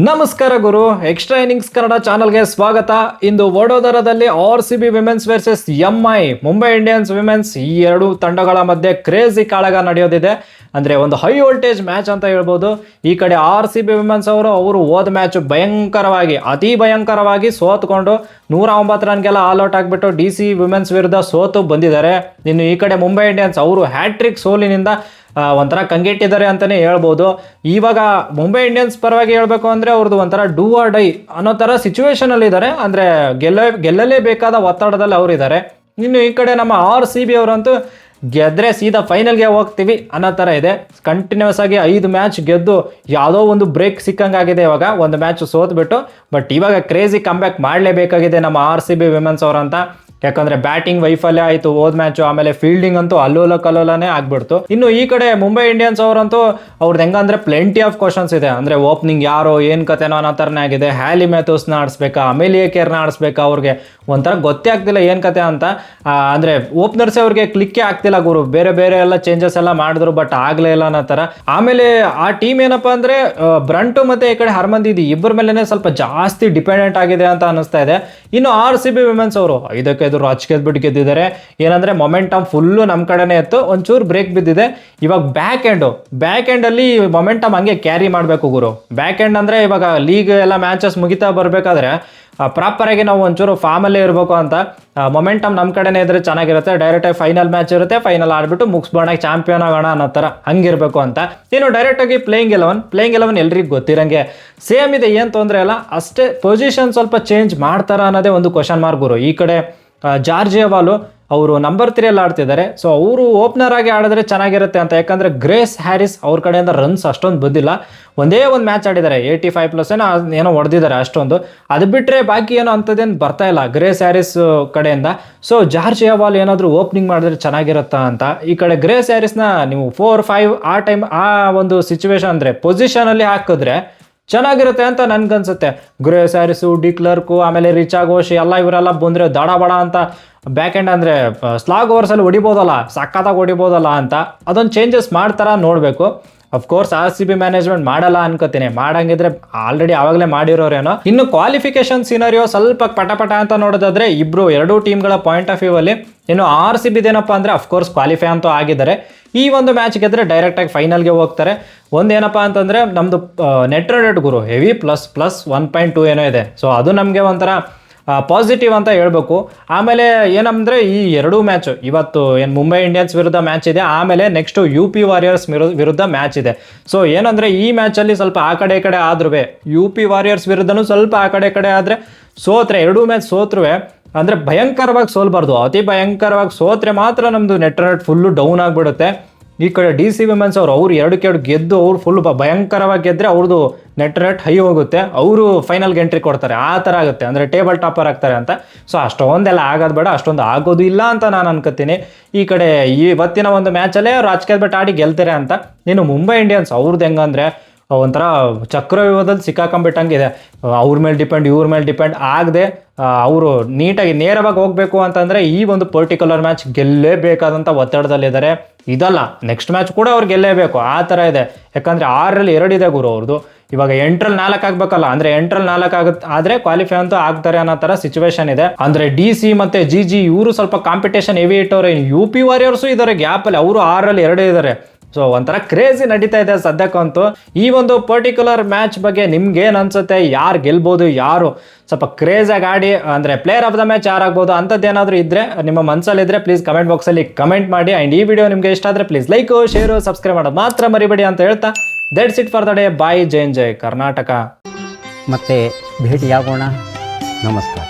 ನಮಸ್ಕಾರ ಗುರು, extra innings Kannada ಚಾನಲ್ಗೆ ಸ್ವಾಗತ. ಇಂದು ವಡೋದರದಲ್ಲಿ RCB women's versus MI Mumbai Indians women's ಈ ಎರಡು ತಂಡಗಳ ಮಧ್ಯೆ ಕ್ರೇಜಿ ಕಾಳಗ ನಡೆಯೋದಿದೆ. ಅಂದ್ರೆ ಒಂದು ಹೈ ವೋಲ್ಟೇಜ್ ಮ್ಯಾಚ್ ಅಂತ ಹೇಳ್ಬೋದು. ಈ ಕಡೆ RCB ವಿಮೆನ್ಸ್ ಅವರು ಹೋದ ಮ್ಯಾಚ್ ಅತಿ ಭಯಂಕರವಾಗಿ ಸೋತ್ಕೊಂಡು 109 ರನ್ಗೆಲ್ಲ ಆಲ್ ಔಟ್ ಆಗಿಬಿಟ್ಟು DC ವಿಮೆನ್ಸ್ ವಿರುದ್ಧ ಸೋತು ಬಂದಿದ್ದಾರೆ. ಇನ್ನು ಈ ಕಡೆ ಮುಂಬೈ ಇಂಡಿಯನ್ಸ್ ಅವರು ಹ್ಯಾಟ್ರಿಕ್ ಸೋಲಿನಿಂದ ಒಂಥರ ಕಂಗೆಟ್ಟಿದ್ದಾರೆ ಅಂತಾನೆ ಹೇಳ್ಬೋದು. ಇವಾಗ ಮುಂಬೈ ಇಂಡಿಯನ್ಸ್ ಪರವಾಗಿ ಹೇಳ್ಬೇಕು ಅಂದ್ರೆ ಅವ್ರದ್ದು ಒಂಥರ ಡೂ ಆರ್ ಡೈ ಅನ್ನೋ ತರ ಸಿಚುವೇಶನ್ ಅಲ್ಲಿ ಇದ್ದಾರೆ. ಅಂದ್ರೆ ಗೆಲ್ಲಲೇಬೇಕಾದ ಒತ್ತಡದಲ್ಲಿ ಅವರಿದ್ದಾರೆ. ಇನ್ನು ಈ ಕಡೆ ನಮ್ಮ RCB ಅವರಂತೂ ಗೆದ್ರೆ ಸೀದಾ ಫೈನಲ್ಗೆ ಹೋಗ್ತೀವಿ ಅನ್ನೋ ಥರ ಇದೆ. ಕಂಟಿನ್ಯೂಸ್ ಆಗಿ 5 ಮ್ಯಾಚ್ ಗೆದ್ದು ಯಾವುದೋ ಒಂದು ಬ್ರೇಕ್ ಸಿಕ್ಕಂಗಾಗಿದೆ. ಇವಾಗ ಒಂದು ಮ್ಯಾಚ್ ಸೋತ್ಬಿಟ್ಟು ಬಟ್ ಇವಾಗ ಕ್ರೇಜಿ ಕಮ್ಬ್ಯಾಕ್ ಮಾಡಲೇಬೇಕಾಗಿದೆ ನಮ್ಮ RCB ವಿಮೆನ್ಸ್ ಅವರಂತ. ಯಾಕಂದ್ರೆ ಬ್ಯಾಟಿಂಗ್ ವೈಫಲ್ಯ ಆಯಿತು ಹೋದ್ ಮ್ಯಾಚು, ಆಮೇಲೆ ಫೀಲ್ಡಿಂಗ್ ಅಂತೂ ಅಲ್ಲೋಲ ಕಲ್ಲೋಲನೇ ಆಗ್ಬಿಡ್ತು. ಇನ್ನು ಈ ಕಡೆ ಮುಂಬೈ ಇಂಡಿಯನ್ಸ್ ಅವರಂತೂ ಅವ್ರದ್ದು ಹೆಂಗಂದ್ರೆ ಪ್ಲೆಂಟಿ ಆಫ್ ಕ್ವಶನ್ಸ್ ಇದೆ. ಅಂದ್ರೆ ಓಪನಿಂಗ್ ಯಾರೋ ಏನ್ ಕತೆನೋ ಅನ್ನೋ ಥರನೇ ಆಗಿದೆ. ಹ್ಯಾಲಿ ಮ್ಯಾಥ್ಯೂಸ್ನ ಆಡಿಸ್ಬೇಕಾ, ಅಮೇಲಿಯಾ ಕೇರ್ನ ಆಡಿಸ್ಬೇಕಾ, ಅವ್ರಿಗೆ ಒಂಥರ ಗೊತ್ತೇ ಆಗ್ತಿಲ್ಲ ಏನ್ ಕತೆ ಅಂತ. ಅಂದ್ರೆ ಓಪನರ್ಸ್ ಅವ್ರಿಗೆ ಕ್ಲಿಕ್ಕೇ ಆಗ್ತಿಲ್ಲ ಗುರು. ಬೇರೆ ಬೇರೆ ಎಲ್ಲ ಚೇಂಜಸ್ ಎಲ್ಲ ಮಾಡಿದ್ರು ಬಟ್ ಆಗ್ಲೇ ಇಲ್ಲ ಅನ್ನೋ ಥರ. ಆಮೇಲೆ ಆ ಟೀಮ್ ಏನಪ್ಪಾ ಅಂದ್ರೆ ಬ್ರಂಟು ಮತ್ತೆ ಈ ಕಡೆ ಹರ್ಮಂದಿದಿ ಇಬ್ಬರ ಮೇಲೆನೆ ಸ್ವಲ್ಪ ಜಾಸ್ತಿ ಡಿಪೆಂಡೆಂಟ್ ಆಗಿದೆ ಅಂತ ಅನಿಸ್ತಾ ಇದೆ. ಇನ್ನು RCB ವಿಮೆನ್ಸ್ ಅವರು ಇದಕ್ಕೆ ರಾಜಕೀಯದ್ಬಿಟ್ಟು ಗೆದ್ದಿದ್ದಾರೆ. ಏನಂದ್ರೆ ಮೊಮೆಂಟಮ್ ಫುಲ್ಲು ನಮ್ಮ ಕಡೆನೇ ಇತ್ತು, ಒಂಚೂರು ಬ್ರೇಕ್ ಬಿದ್ದಿದೆ. ಇವಾಗ ಬ್ಯಾಕ್ ಎಂಡ್ ಅಲ್ಲಿ ಮೊಮೆಂಟಮ್ ಹಂಗೆ ಕ್ಯಾರಿ ಮಾಡಬೇಕು ಗುರು. ಬ್ಯಾಕ್ ಎಂಡ್ ಅಂದ್ರೆ ಇವಾಗ ಲೀಗ್ ಎಲ್ಲ ಮ್ಯಾಚಸ್ ಮುಗಿತಾ ಬರಬೇಕಾದ್ರೆ ಪ್ರಾಪರ್ ಆಗಿ ನಾವು ಒಂಚೂರು ಫಾರ್ಮಲ್ಲೇ ಇರಬೇಕು ಅಂತ. ಮೊಮೆಂಟಮ್ ನಮ್ಮ ಕಡೆನೇ ಇದ್ರೆ ಚೆನ್ನಾಗಿರುತ್ತೆ. ಡೈರೆಕ್ಟ್ ಆಗಿ ಫೈನಲ್ ಮ್ಯಾಚ್ ಇರುತ್ತೆ, ಫೈನಲ್ ಆಡ್ಬಿಟ್ಟು ಮುಗಿಸ್ಬೋಣ, ಚಾಂಪಿಯನ್ ಆಗೋಣ ಅನ್ನೋ ಥರ ಹಂಗಿರ್ಬೇಕು ಅಂತ. ಇನ್ನು ಡೈರೆಕ್ಟ್ ಆಗಿ ಪ್ಲೇಯಿಂಗ್ ಎಲೆವನ್ ಎಲ್ರಿಗೂ ಗೊತ್ತಿರಂಗೆ ಸೇಮ್ ಇದೆ, ಏನು ತೊಂದರೆ ಇಲ್ಲ. ಅಷ್ಟೇ ಪೊಸಿಷನ್ ಸ್ವಲ್ಪ ಚೇಂಜ್ ಮಾಡ್ತಾರ ಅನ್ನೋದೇ ಒಂದು ಕ್ವಶನ್ ಮಾರ್ಕ್ ಗುರು. ಈ ಕಡೆ ಜಾರ್ಜಿಯಾ ಬಾಲು ಅವರು ನಂಬರ್ 3 ಅಲ್ಲಿ ಆಡ್ತಿದ್ದಾರೆ. ಸೊ ಅವರು ಓಪನರ್ ಆಗಿ ಆಡಿದ್ರೆ ಚೆನ್ನಾಗಿರುತ್ತೆ ಅಂತ. ಯಾಕಂದ್ರೆ ಗ್ರೇಸ್ ಹ್ಯಾರಿಸ್ ಅವ್ರ ಕಡೆಯಿಂದ ರನ್ಸ್ ಅಷ್ಟೊಂದು ಬಂದಿಲ್ಲ. ಒಂದೇ ಒಂದು ಮ್ಯಾಚ್ ಆಡಿದ್ದಾರೆ, 85+ ಏನೋ ಹೊಡೆದಿದ್ದಾರೆ ಅಷ್ಟೊಂದು. ಅದು ಬಿಟ್ಟರೆ ಬಾಕಿ ಏನೋ ಅಂಥದ್ದೇನು ಬರ್ತಾ ಇಲ್ಲ ಗ್ರೇಸ್ ಹ್ಯಾರಿಸ್ ಕಡೆಯಿಂದ. ಸೊ ಜಾರ್ಜಿಯಾ ಬಾಲ್ ಏನಾದರೂ ಓಪನಿಂಗ್ ಮಾಡಿದ್ರೆ ಚೆನ್ನಾಗಿರುತ್ತಾ ಅಂತ. ಈ ಕಡೆ ಗ್ರೇಸ್ ಹ್ಯಾರಿಸ್ನ ನೀವು 4-5 ಆ ಟೈಮ್ ಆ ಒಂದು ಸಿಚುವೇಶನ್ ಅಂದರೆ ಪೊಸಿಷನಲ್ಲಿ ಹಾಕಿದ್ರೆ ಚೆನ್ನಾಗಿರುತ್ತೆ ಅಂತ ನನ್ಗನ್ಸುತ್ತೆ. ಗ್ರೇಸ್ ಹ್ಯಾರಿಸು, ಡಿ ಕ್ಲರ್ಕು, ಆಮೇಲೆ ರಿಚಾ ಘೋಷ್ ಇವರೆಲ್ಲ ಬಂದರೆ ದಡ ಬಡ ಅಂತ ಬ್ಯಾಕ್ ಎಂಡ್ ಅಂದರೆ ಸ್ಲಾಗ್ ಓವರ್ಸಲ್ಲಿ ಹೊಡಿಬೋದಲ್ಲ, ಸಕ್ಕತ್ತಾಗಿ ಹೊಡಿಬೋದಲ್ಲ ಅಂತ ಅದೊಂದು ಚೇಂಜಸ್ ಮಾಡ್ತಾರ ನೋಡಬೇಕು. ಅಫ್ಕೋರ್ಸ್ RCB ಮ್ಯಾನೇಜ್ಮೆಂಟ್ ಮಾಡಲ್ಲ ಅನ್ಕೋತೀನಿ. ಮಾಡಂಗಿದ್ರೆ ಆಲ್ರೆಡಿ ಆವಾಗಲೇ ಮಾಡಿರೋರೇನೋ. ಇನ್ನು ಕ್ವಾಲಿಫಿಕೇಶನ್ ಸಿನಾರಿಯೋ ಸ್ವಲ್ಪ ಪಟ ಅಂತ ನೋಡೋದಾದ್ರೆ ಎರಡೂ ಟೀಮ್ಗಳ ಪಾಯಿಂಟ್ ಆಫ್ ವ್ಯೂ ಅಲ್ಲಿ ಇನ್ನು RCB ಏನಪ್ಪ ಅಂದ್ರೆ ಅಫ್ಕೋರ್ಸ್ ಕ್ವಾಲಿಫೈ ಅಂತೂ ಆಗಿದ್ದಾರೆ. ಈ ಒಂದು ಮ್ಯಾಚ್ ಗೆದ್ರೆ ಡೈರೆಕ್ಟಾಗಿ ಫೈನಲ್ಗೆ ಹೋಗ್ತಾರೆ. ಒಂದೇನಪ್ಪ ಅಂತಂದರೆ ನಮ್ಮದು ನೆಟ್ ರನ್ ರೇಟ್ ಗುರು ಹೆವಿ ಪ್ಲಸ್ 1.2 ಏನೋ ಇದೆ. ಸೊ ಅದು ನಮಗೆ ಒಂಥರ ಪಾಸಿಟಿವ್ ಅಂತ ಹೇಳ್ಬೇಕು. ಆಮೇಲೆ ಏನಂದರೆ ಈ ಎರಡೂ ಮ್ಯಾಚು ಇವತ್ತು ಏನು ಮುಂಬೈ ಇಂಡಿಯನ್ಸ್ ವಿರುದ್ಧ ಮ್ಯಾಚ್ ಇದೆ, ಆಮೇಲೆ ನೆಕ್ಸ್ಟು UP ವಾರಿಯರ್ಸ್ ವಿರುದ್ಧ ಮ್ಯಾಚ್ ಇದೆ. ಸೊ ಏನಂದರೆ ಈ ಮ್ಯಾಚಲ್ಲಿ ಸ್ವಲ್ಪ ಆ ಕಡೆ ಆದ್ರೂ UP ವಾರಿಯರ್ಸ್ ವಿರುದ್ಧನೂ ಸ್ವಲ್ಪ ಆ ಕಡೆ ಆದರೆ ಎರಡೂ ಮ್ಯಾಚ್ ಸೋತ್ರೂ ಅಂದರೆ ಭಯಂಕರವಾಗಿ ಸೋಲ್ಬಾರ್ದು. ಅತಿ ಭಯಂಕರವಾಗಿ ಸೋತ್ರೆ ಮಾತ್ರ ನಮ್ಮದು net run rate full down ಆಗಿಬಿಡುತ್ತೆ. ಈ ಕಡೆ DC ವಿಮೆನ್ಸ್ ಅವ್ರು 2 ಗೆದ್ದು ಅವ್ರು ಫುಲ್ ಭಯಂಕರವಾಗಿ ಗೆದ್ದರೆ ಅವ್ರದ್ದು ನೆಟ್ ರೇಟ್ ಹೈ ಹೋಗುತ್ತೆ, ಅವರು ಫೈನಲ್ಗೆ ಎಂಟ್ರಿ ಕೊಡ್ತಾರೆ. ಆ ಥರ ಆಗುತ್ತೆ, ಅಂದರೆ ಟೇಬಲ್ ಟಾಪರ್ ಆಗ್ತಾರೆ ಅಂತ. ಸೊ ಅಷ್ಟೊಂದೆಲ್ಲ ಆಗೋದು ಬೇಡ, ಅಷ್ಟೊಂದು ಆಗೋದು ಇಲ್ಲ ಅಂತ ನಾನು ಅನ್ಕೋತೀನಿ. ಈ ಕಡೆ ಇವತ್ತಿನ ಒಂದು ಮ್ಯಾಚಲ್ಲೇ ರಾಜಕೀಯ ಬೆಟ್ ಆಡಿ ಗೆಲ್ತಾರೆ ಅಂತ. ಇನ್ನು ಮುಂಬೈ ಇಂಡಿಯನ್ಸ್ ಅವ್ರದ್ದು ಹೆಂಗಂದರೆ ಒಂಥರ ಚಕ್ರವ್ಯೂಹದಲ್ಲಿ ಸಿಕ್ಕಾಕೊಂಡ್ಬಿಟ್ಟಂಗಿದೆ. ಅವ್ರ ಮೇಲೆ ಡಿಪೆಂಡ್ ಇವ್ರ ಮೇಲೆ ಡಿಪೆಂಡ್ ಆಗದೆ ಅವರು ನೀಟಾಗಿ ನೇರವಾಗಿ ಹೋಗಬೇಕು ಅಂತಂದರೆ ಈ ಒಂದು ಪರ್ಟಿಕ್ಯುಲರ್ ಮ್ಯಾಚ್ ಗೆಲ್ಲೇಬೇಕಾದಂಥ ಒತ್ತಡದಲ್ಲಿದ್ದಾರೆ. ಇದಲ್ಲ, ನೆಕ್ಸ್ಟ್ ಮ್ಯಾಚ್ ಕೂಡ ಅವ್ರು ಗೆಲ್ಲೇಬೇಕು ಆ ಥರ ಇದೆ. ಯಾಕಂದರೆ 6ರಲ್ಲಿ 2 ಇದೆ ಗುರು ಅವ್ರದ್ದು. ಇವಾಗ 8ರಲ್ಲಿ 4 ಆಗಬೇಕಲ್ಲ, ಅಂದರೆ 8ರಲ್ಲಿ 4 ಆದರೆ ಕ್ವಾಲಿಫೈ ಅಂತೂ ಆಗ್ತಾರೆ ಅನ್ನೋ ಥರ ಸಿಚುವೇಶನ್ ಇದೆ. ಅಂದರೆ DC ಮತ್ತು GG ಇವರು ಸ್ವಲ್ಪ ಕಾಂಪಿಟೇಷನ್ ಹೆವಿ ಇಟ್ಟವ್ರೆ. UP ವಾರಿಯರ್ಸು ಇದ್ದಾರೆ ಗ್ಯಾಪಲ್ಲಿ, ಅವರು 6ರಲ್ಲಿ 2 ಇದ್ದಾರೆ. ಸೊ ಒಂಥರ ಕ್ರೇಜಿ ನಡೀತಾ ಇದೆ ಸದ್ಯಕ್ಕಂತೂ. ಈ ಒಂದು ಪರ್ಟಿಕ್ಯುಲರ್ ಮ್ಯಾಚ್ ಬಗ್ಗೆ ನಿಮ್ಗೆ ಏನು ಅನ್ಸುತ್ತೆ? ಯಾರು ಗೆಲ್ಬೋದು, ಯಾರು ಸ್ವಲ್ಪ ಕ್ರೇಜಾಗಿ ಆಡಿ ಅಂದರೆ ಪ್ಲೇಯರ್ ಆಫ್ ದ ಮ್ಯಾಚ್ ಯಾರಾಗ್ಬೋದು ಅಂತದ್ದೇನಾದರೂ ಇದ್ದರೆ ನಿಮ್ಮ ಮನಸ್ಸಲ್ಲಿದ್ದರೆ ಪ್ಲೀಸ್ ಕಮೆಂಟ್ ಬಾಕ್ಸಲ್ಲಿ ಕಮೆಂಟ್ ಮಾಡಿ. ಆ್ಯಂಡ್ ಈ ವಿಡಿಯೋ ನಿಮಗೆ ಇಷ್ಟ ಆದರೆ ಪ್ಲೀಸ್ ಲೈಕ್, ಶೇರು, ಸಬ್ಸ್ಕ್ರೈಬ್ ಮಾಡೋದು ಮಾತ್ರ ಮರಿಬೇಡಿ ಅಂತ ಹೇಳ್ತಾ that's it for the day. Bye, ಜೈ ಕರ್ನಾಟಕ. ಮತ್ತೆ ಭೇಟಿಯಾಗೋಣ. ನಮಸ್ಕಾರ.